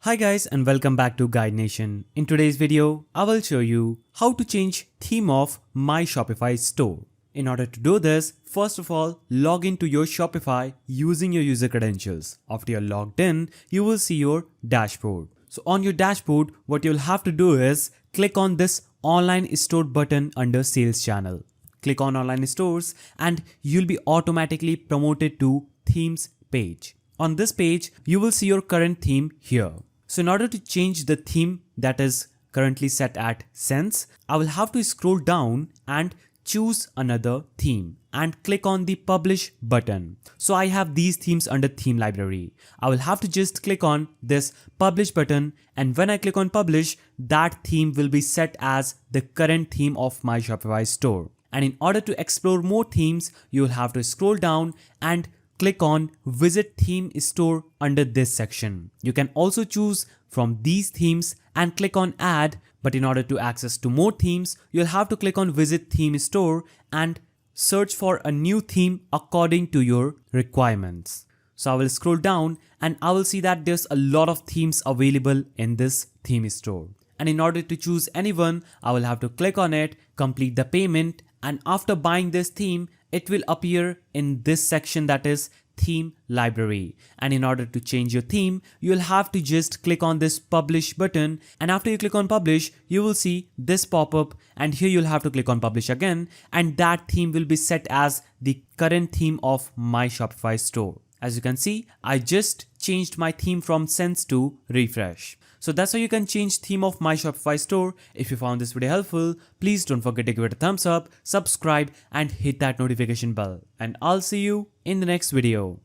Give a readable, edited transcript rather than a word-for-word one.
Hi guys and welcome back to Guide Nation. In today's video, I will show you how to change theme of my Shopify store. In order to do this, first of all, log into your Shopify using your user credentials. After you're logged in, you will see your dashboard. So on your dashboard, what you'll have to do is click on this online store button under sales channel. Click on online stores and you'll be automatically promoted to themes page. On this page, you will see your current theme here. So in order to change the theme that is currently set at Sense, I will have to scroll down and choose another theme and click on the publish button. So I have these themes under theme library. I will have to just click on this publish button, and when I click on publish, that theme will be set as the current theme of my Shopify store. And in order to explore more themes, you will have to scroll down and click on Visit Theme Store under this section. You can also choose from these themes and click on Add, but in order to access to more themes, you'll have to click on Visit Theme Store and search for a new theme according to your requirements. So I will scroll down and I will see that there's a lot of themes available in this theme store. And in order to choose anyone, I will have to click on it, complete the payment, and after buying this theme, it will appear in this section that is theme library. And in order to change your theme, you'll have to just click on this publish button, and after you click on publish, you will see this pop-up, and here you'll have to click on publish again, and that theme will be set as the current theme of my Shopify store. As you can see, I just changed my theme from Sense to Refresh. So that's how you can change theme of my Shopify store. If you found this video helpful, please don't forget to give it a thumbs up, subscribe, and hit that notification bell. And I'll see you in the next video.